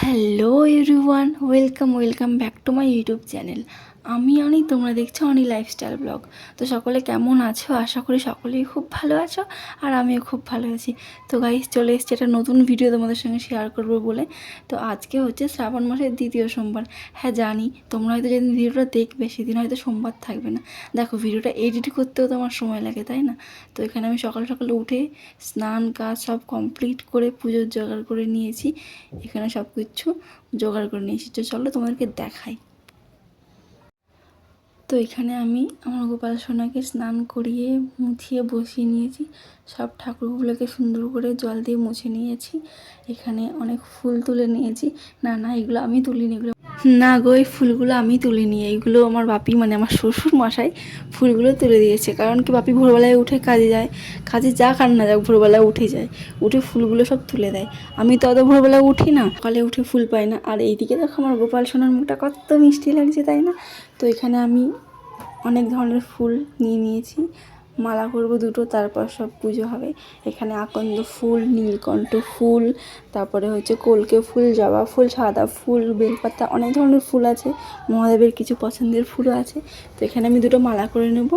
Hello everyone, welcome back to my YouTube channel. আমি অনি, তোমরা দেখছো অনি লাইফস্টাইল ব্লগ। তো সকলে কেমন আছো? আশা করি সকলেই খুব ভালো আছো, আর আমিও খুব ভালো আছি। তো গাইস, চলে এসেছি একটা নতুন ভিডিও তোমাদের সঙ্গে শেয়ার করবো বলে। তো আজকে হচ্ছে শ্রাবণ মাসের দ্বিতীয় সোমবার। হ্যাঁ জানি, তোমরা হয়তো যেদিন ভিডিওটা দেখবে সেদিন হয়তো সোমবার থাকবে না। দেখো, ভিডিওটা এডিট করতেও তো আমার সময় লাগে, তাই না? তো এখানে আমি সকাল সকালে উঠে স্নান কাজ সব কমপ্লিট করে পুজোর জোগাড় করে নিয়েছি। এখানে সব কিছু জোগাড় করে নিয়েছি, তো চলো তোমাদেরকে দেখাই। তো এখানে আমি আমার গোপাল সোনাকে স্নান করিয়ে মুছিয়ে বসিয়ে নিয়েছি। সব ঠাকুরগুলোকে সুন্দর করে জল দিয়ে মুছে নিয়েছি। এখানে অনেক ফুল তুলে নিয়েছি। না, এগুলো আমি তুলিনি, এগুলো না গো, এই ফুলগুলো আমি তুলিনি। এইগুলো আমার বাপি, মানে আমার শ্বশুর মশাই ফুলগুলো তুলে দিয়েছে। কারণ কি, বাপি ভোরবেলায় উঠে কাজে যায়, কাজে যাক আর না যাক ভোরবেলায় উঠে যায়, উঠে ফুলগুলো সব তুলে দেয়। আমি তো অত ভোরবেলায় উঠি না, সকালে উঠে ফুল পাই না। আর এইদিকে দেখো আমার গোপাল সোনার মুখটা কত মিষ্টি লাগছে, তাই না? তো এখানে আমি অনেক ধরনের ফুল নিয়ে নিয়েছি, মালা করব দুটো, তারপর সব পুজো হবে। এখানে আকন্দ ফুল, নীলকণ্ঠ ফুল, তারপরে হচ্ছে কলকে ফুল, জবা ফুল, সাদা ফুল, বেলপাতা, অনেক ধরনের ফুল আছে। মহাদেবের কিছু পছন্দের ফুলও আছে। তো এখানে আমি দুটো মালা করে নেব।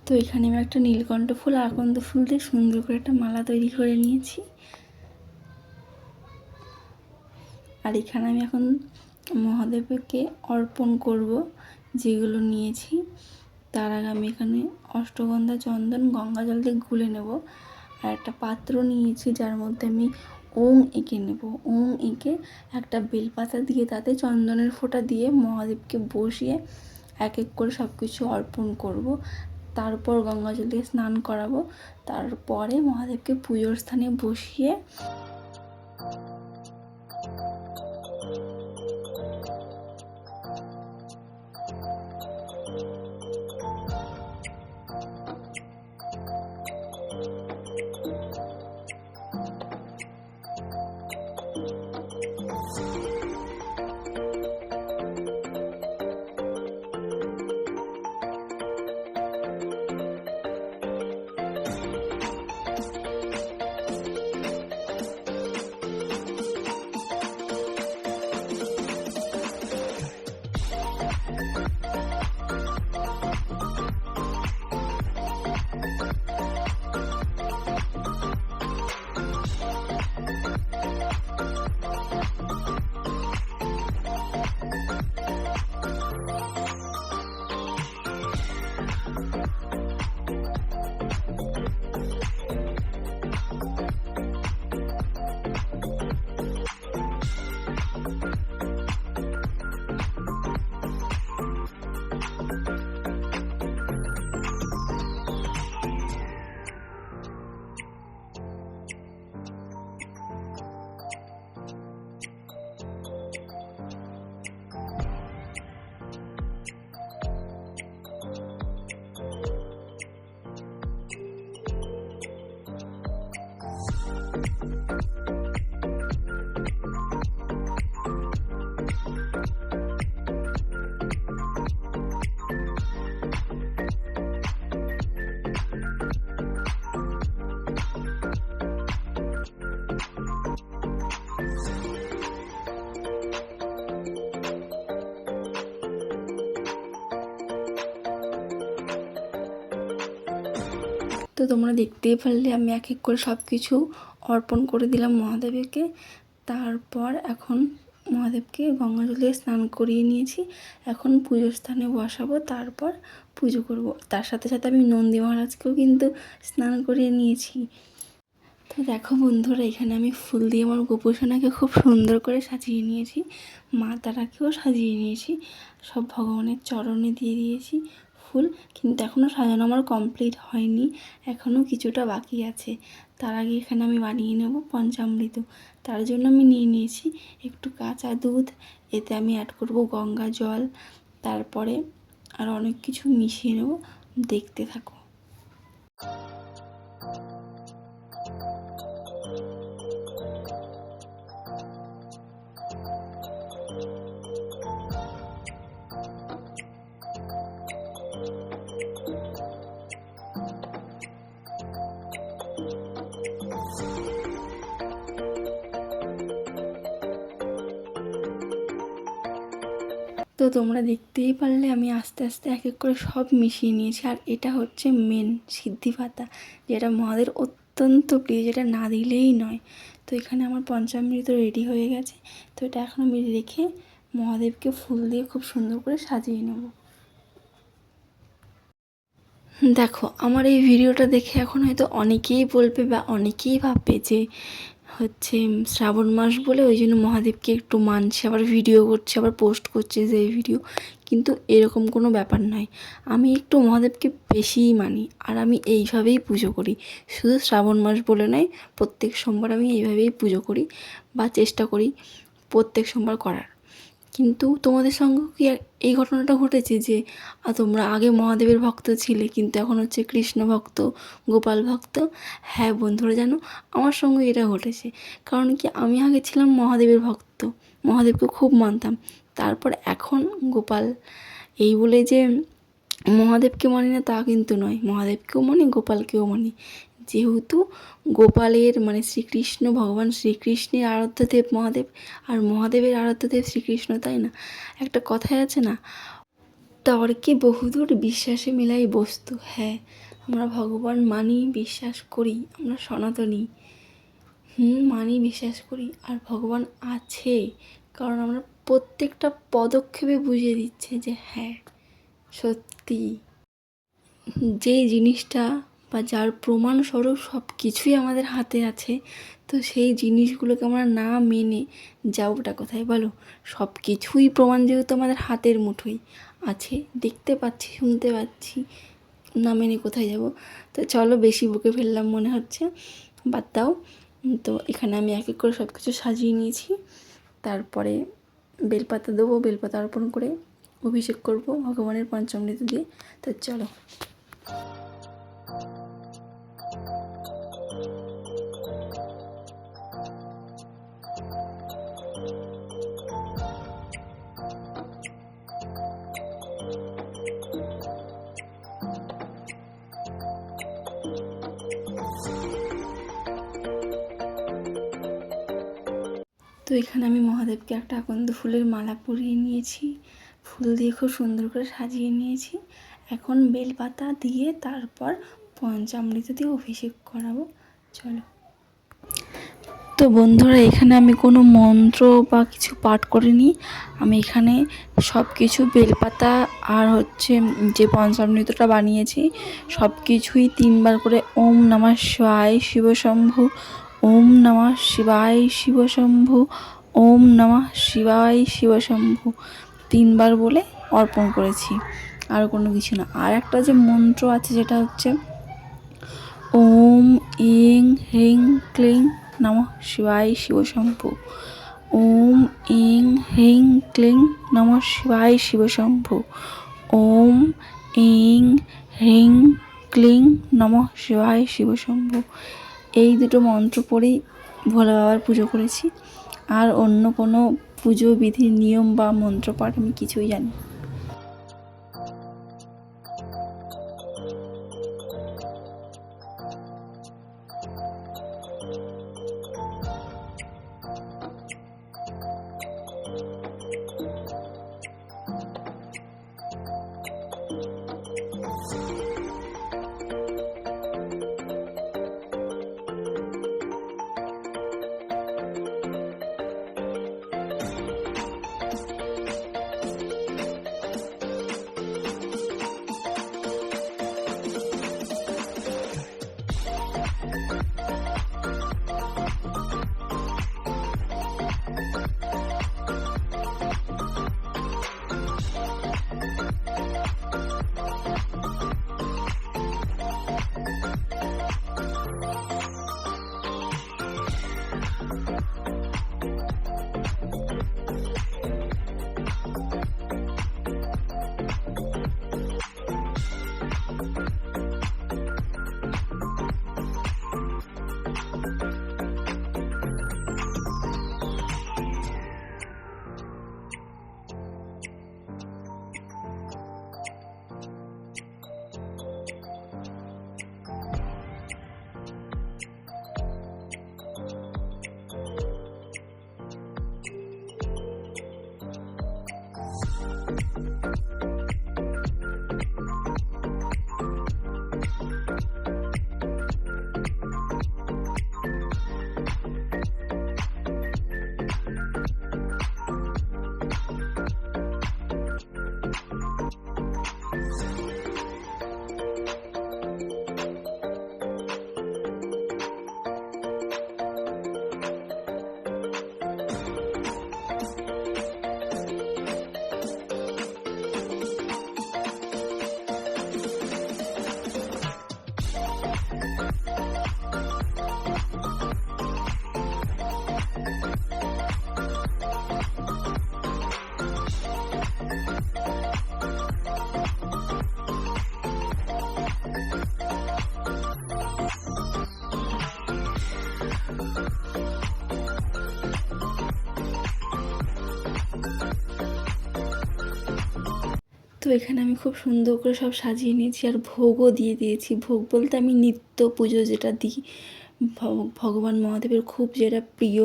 তো এখানে আমি একটা নীলকণ্ঠ ফুল, আকন্দ ফুল দিয়ে সুন্দর করে একটা মালা তৈরি করে নিয়েছি। আর এখানে আমি এখন মহাদেবকে অর্পণ করব যেগুলো নিয়েছি। তার আগে আমি এখানে অষ্টগন্ধা, চন্দন, গঙ্গা জল দিয়ে গুলে নেব। আর একটা পাত্র নিয়েছি যার মধ্যে আমি ওম এঁকে নেব। ওম এঁকে একটা বেলপাতা দিয়ে তাতে চন্দনের ফোঁটা দিয়ে মহাদেবকে বসিয়ে এক এক করে সব কিছু অর্পণ করব। তারপর গঙ্গা জল দিয়ে স্নান করাবো। তারপরে মহাদেবকে পুজোর স্থানে বসিয়ে তো তোমরা দেখতেই পারলে আমি এক এক করে সব কিছু অর্পণ করে দিলাম মহাদেবকে। তারপর এখন মহাদেবকে গঙ্গা জল দিয়ে স্নান করিয়ে নিয়েছি। এখন পুজোর স্থানে বসাবো, তারপর পুজো করব। তার সাথে সাথে আমি নন্দী মহারাজকেও কিন্তু স্নান করিয়ে নিয়েছি। তো দেখো বন্ধুরা, এখানে আমি ফুল দিয়ে আমার গোপোষণাকে খুব সুন্দর করে সাজিয়ে নিয়েছি, মা তারাকেও সাজিয়ে নিয়েছি, সব ভগবানের চরণে দিয়ে দিয়েছি ফুল। কিন্তু এখনও সাজানো আমার কমপ্লিট হয়নি, এখনও কিছুটা বাকি আছে। তার আগে এখানে আমি বানিয়ে নেব পঞ্চামৃত। তার জন্য আমি নিয়ে নিয়েছি একটু কাঁচা দুধ, এতে আমি অ্যাড করব গঙ্গা জল, তারপরে আর অনেক কিছু মিশিয়ে নেব, দেখতে থাকো। তো তোমরা দেখতেই পারলে আমি আস্তে আস্তে এক এক করে সব মিশিয়ে নিয়েছি। আর এটা হচ্ছে মেন সিদ্ধি পাতা, যেটা মহাদেবের অত্যন্ত প্রিয়, যেটা না দিলেই নয়। তো এখানে আমার পঞ্চামৃত রেডি হয়ে গেছে। তো এটা এখন আমি রেখে মহাদেবকে ফুল দিয়ে খুব সুন্দর করে সাজিয়ে নেব। দেখো, আমার এই ভিডিওটা দেখে এখন হয়তো অনেকেই বলবে বা অনেকেই ভাববে যে হচ্ছে শ্রাবণ মাস বলে ওই জন্য মহাদেবকে একটু মানছে, আবার ভিডিও করছে, আবার পোস্ট করছে যে এই ভিডিও। কিন্তু এরকম কোনো ব্যাপার নয়, আমি একটু মহাদেবকে বেশিই মানি, আর আমি এইভাবেই পুজো করি। শুধু শ্রাবণ মাস বলে নয়, প্রত্যেক সোমবার আমি এইভাবেই পুজো করি বা চেষ্টা করি প্রত্যেক সোমবার করার। কিন্তু তোমাদের সঙ্গেও কি এই ঘটনাটা ঘটেছে যে তোমরা আগে মহাদেবের ভক্ত ছিলে কিন্তু এখন হচ্ছে কৃষ্ণ ভক্ত, গোপাল ভক্ত? হ্যাঁ বন্ধুরা, জানো আমার সঙ্গে এটা ঘটেছে। কারণ কি, আমি আগে ছিলাম মহাদেবের ভক্ত, মহাদেবকে খুব মানতাম। তারপর এখন গোপাল, এই বলে যে মহাদেবকে মানি না তা কিন্তু নয়, মহাদেবকেও মানি, গোপালকেও মানি। যেহেতু গোপালের মানে শ্রীকৃষ্ণ, ভগবান শ্রীকৃষ্ণের আরাধ্য দেব মহাদেব, আর মহাদেবের আরাধ্য দেব শ্রীকৃষ্ণ, তাই না? একটা কথাই আছে না, তর্কে বহুদূর বিশ্বাসে মিলাই বস্তু। হ্যাঁ, আমরা ভগবান মানি, বিশ্বাস করি, আমরা সনাতনী, মানি, বিশ্বাস করি। আর ভগবান আছে, কারণ আমরা প্রত্যেকটা পদক্ষেপে বুঝিয়ে দিচ্ছে যে হ্যাঁ সত্যি, যেই জিনিসটা বা যার প্রমাণস্বরূপ সব কিছুই আমাদের হাতে আছে, তো সেই জিনিসগুলোকে আমরা না মেনে যাওটা কোথায় বলো? সব কিছুই প্রমাণ যেহেতু আমাদের হাতের মুঠোয় আছে, দেখতে পাচ্ছি, শুনতে পাচ্ছি, না মেনে কোথায় যাব? তো চলো, বেশি বকে ফেললাম মনে হচ্ছে, বাদ দাও। তো এখানে আমি এক এক করে সব কিছু সাজিয়ে নিয়েছি। তারপরে বেলপাতা দেবো, বেলপাতা অর্পণ করে অভিষেক করব ভগবানের পঞ্চামৃত দিয়ে। তো চলো। তো এখানে আমি মহাদেবকে একটা আকন্দ ফুলের মালা পরিয়ে নিয়েছি, ফুল দিয়ে খুব সুন্দর করে সাজিয়ে নিয়েছি। এখন বেলপাতা দিয়ে তারপর পঞ্চামৃত দিয়ে অভিষেক করাবো। চলো। তো বন্ধুরা, এখানে আমি কোনো মন্ত্র বা কিছু পাঠ করিনি, আমি এখানে সব কিছু বেলপাতা আর হচ্ছে যে পঞ্চামৃতটা বানিয়েছি সব কিছুই 3 বার করে ওম নমঃ শিবায় শিবশম্ভু, ওম নমঃ শিবায় শিবশম্ভু, ওম নমঃ শিবায় শিবশম্ভু 3 বার বলে অর্পণ করেছি, আর কোনো কিছু না। আর একটা যে মন্ত্র আছে যেটা হচ্ছে ওম ইং হ্রিং ক্লিং নমঃ শিবায় শিবশম্ভু, ওম ইং হ্রিং ক্লিং নমঃ শিবায় শিবশম্ভু, ওম ইং হ্রিং ক্লিং নমঃ শিবায় শিবশম্ভু। এই দুটো মন্ত্র পড়েই ভোলা বাবার পুজো করেছি, আর অন্য কোনো পুজো বিধির নিয়ম বা মন্ত্রপাঠ আমি কিছুই জানি না। তো এখানে আমি খুব সুন্দর করে সব সাজিয়ে নিয়েছি আর ভোগও দিয়ে দিয়েছি। ভোগ বলতে আমি নিত্য পুজো যেটা দিই, ভগবান মহাদেবের খুব যেটা প্রিয়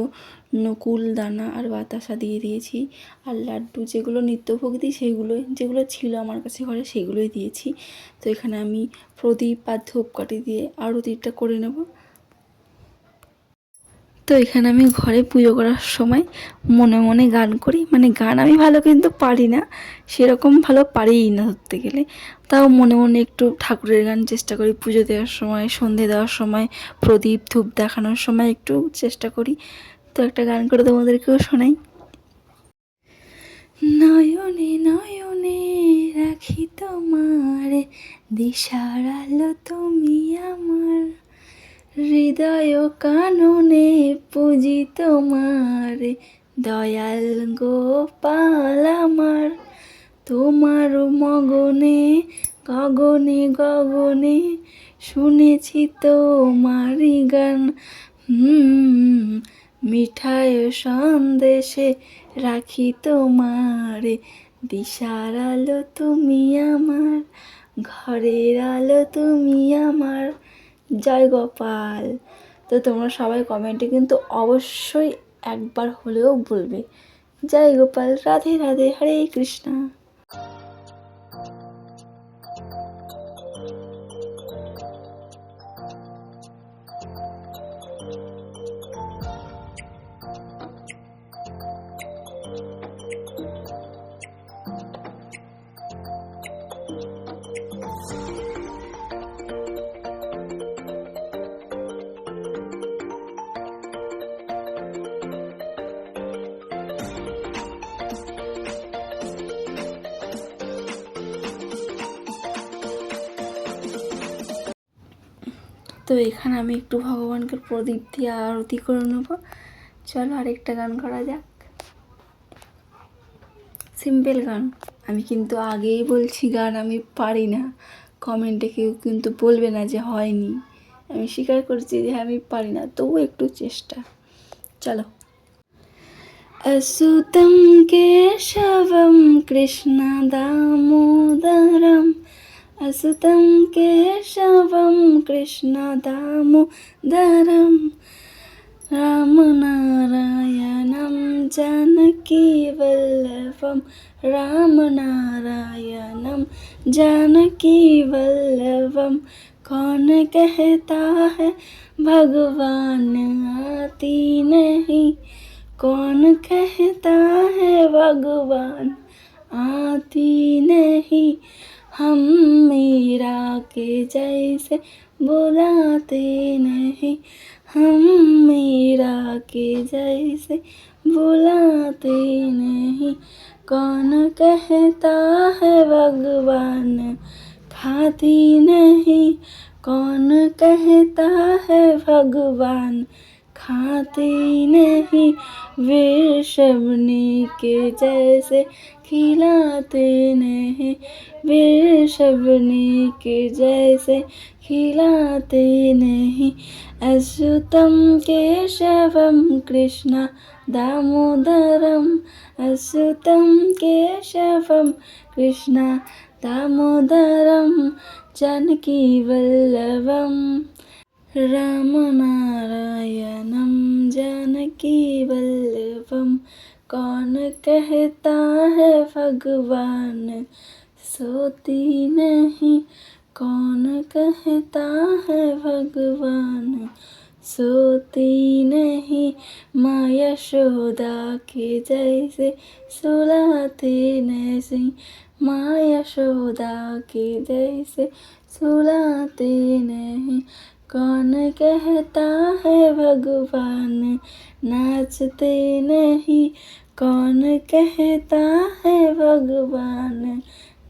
নকুল দানা আর বাতাসা দিয়ে দিয়েছি। আর লাড্ডু যেগুলো নিত্যভোগ দিই সেইগুলোই, যেগুলো ছিল আমার কাছে ঘরে সেইগুলোই দিয়েছি। তো এখানে আমি প্রদীপ আর ধূপকাঠি দিয়ে আরতিটা করে নেব। তো এখানে আমি ঘরে পুজো করার সময় মনে মনে গান করি, মানে গান আমি ভালো কিন্তু পারি না, সেরকম ভালো পারিই না ধরতে গেলে, তাও মনে মনে একটু ঠাকুরের গান চেষ্টা করি। পুজো দেওয়ার সময়, সন্ধে দেওয়ার সময়, প্রদীপ ধূপ দেখানোর সময় একটু চেষ্টা করি। তো একটা গান করে তোমাদেরকেও শোনাই। নয়নে নয়নে রাখি তোমার, দিশার আলো তুমি আমার, হৃদয় কাননে পুজি তোমার, দয়াল গোপাল আমার। তোমার মগনে গগনে গগনে শুনেছি তোমারই গান, মিঠাই সন্দেশে রাখি তোমার, দিশার আলো তুমি আমার, ঘরের আলো তুমি আমার। জয় গোপাল। তো তোমরা সবাই কমেন্টে কিন্তু অবশ্যই একবার হলেও বলবে জয় গোপাল, রাধে রাধে, হরে কৃষ্ণা। তো এখানে আমি একটু ভগবানকে প্রদীপ দিয়ে আরতি করে নেবো। চলো আরেকটা গান করা যাক, সিম্পল গান। আমি কিন্তু আগেই বলছি গান আমি পারি না, কমেন্টে কেউ কিন্তু বলবে না যে হয়নি। আমি স্বীকার করছি যে আমি পারি না, তবু একটু চেষ্টা। চলো। अच्युतं केशवं कृष्ण दामोदरम्, अच्युतं केशवं कृष्ण दामोदरं, रामनारायणं जानकीवल्लभं, रामनारायणं जानकीवल्लभं। कौन कहता है भगवान आती नहीं, कौन कहता है भगवान आती नहीं, हम मीरा के जैसे बुलाते नहीं, हम मीरा के जैसे बुलाते नहीं। कौन कहता है भगवान खाती नहीं, कौन कहता है भगवान खाती नहीं, वृषभनी के जैसे खिलाते नहीं, वृषभनी के जैसे खिलाते नहीं। अच्युतं केशवं कृष्ण दामोदरम्, अच्युतं केशवं कृष्ण दामोदरं, जानकीवल्लभं, रामनारायणं जानकीवल्लभं। कौन कहता है भगवान सोती नहीं, कौन कहता है भगवान सोती नहीं, माँ यशोदा के जैसे सुलाते नहीं, माँ यशोदा के जैसे सुलाते नहीं। कौन कहता है भगवान नाचते नहीं, कौन कहता है भगवान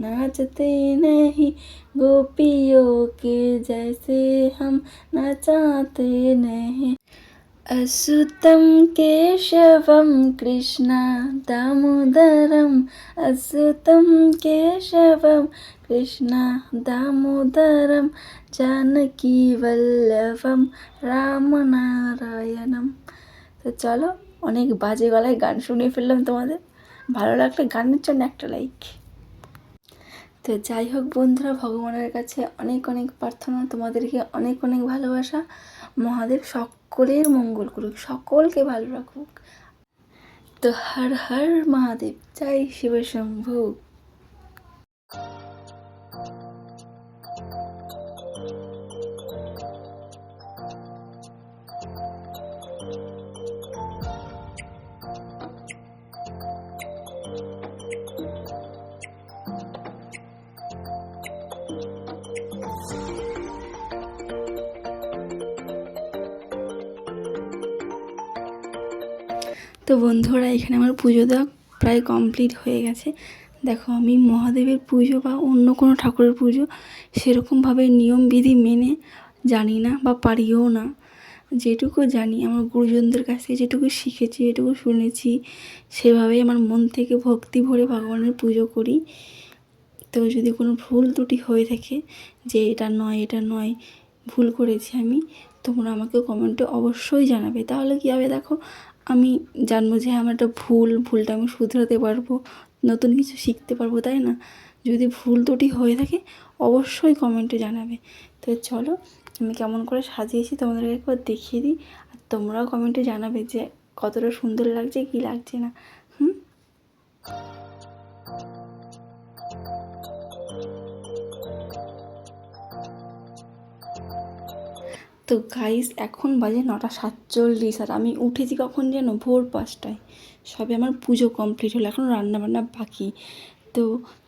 नाचते नहीं, गोपियों के जैसे हम नचाते नहीं। अच्युतं केशवं कृष्ण दामोदरम्, अच्युतं केशवं कृष्ण दामोदरं, जानकीवल्लभं, রামনারায়ণম। তো চলো, অনেক বাজে গলায় গান শুনিয়ে ফেললাম তোমাদের। ভালো লাগলে গানের জন্য একটা লাইক। তো যাই হোক বন্ধুরা, ভগবানের কাছে অনেক অনেক প্রার্থনা, তোমাদেরকে অনেক অনেক ভালোবাসা। মহাদেব সকলের মঙ্গল করুক, সকলকে ভালো রাখুক। তো হর হর মহাদেব, জয় শিব শম্ভু। তো বন্ধুরা, এখানে আমার পুজো দেওয়া প্রায় কমপ্লিট হয়ে গেছে। দেখো, আমি মহাদেবের পুজো বা অন্য কোনো ঠাকুরের পুজো সেরকমভাবে নিয়মবিধি মেনে জানি না বা পারিও না। যেটুকু জানি আমার গুরুজনদের কাছ থেকে যেটুকু শিখেছি, যেটুকু শুনেছি, সেভাবেই আমার মন থেকে ভক্তি ভরে ভগবানের পুজো করি। তো যদি কোনো ভুল ত্রুটি হয়ে থাকে, যে এটা নয় এটা নয়, ভুল করেছি আমি, তোমরা আমাকে কমেন্টে অবশ্যই জানাবে। তাহলে কী হবে, দেখো আমি জানবো যে আমার একটা ভুলটা আমি শুধরাতে পারবো, নতুন কিছু শিখতে পারবো, তাই না? যদি ভুল ত্রুটি হয়ে থাকে অবশ্যই কমেন্টে জানাবে। তো চলো, আমি কেমন করে সাজিয়েছি তোমাদেরকে একবার দেখিয়ে দিই, আর তোমরাও কমেন্টে জানাবে যে কতটা সুন্দর লাগছে কি লাগছে না। তো গাইস, এখন বাজে 9:47, আর আমি উঠেছি কখন যেন, ভোর 5টায়। সবে আমার পুজো কমপ্লিট হলো, এখন রান্নাবান্না বাকি। তো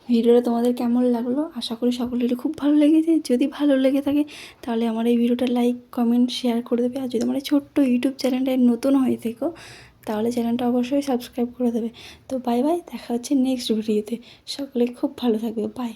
ভিডিওটা তোমাদের কেমন লাগলো? আশা করি সকলেরই খুব ভালো লেগেছে। যদি ভালো লেগে থাকে তাহলে আমার এই ভিডিওটা লাইক কমেন্ট শেয়ার করে দেবে। আর যদি আমার এই ছোট্ট ইউটিউব চ্যানেলটায় নতুন হয়ে থেকো তাহলে চ্যানেলটা অবশ্যই সাবস্ক্রাইব করে দেবে। তো বাই বাই, দেখা হচ্ছে নেক্সট ভিডিওতে। সকলে খুব ভালো থাকবে, বাই।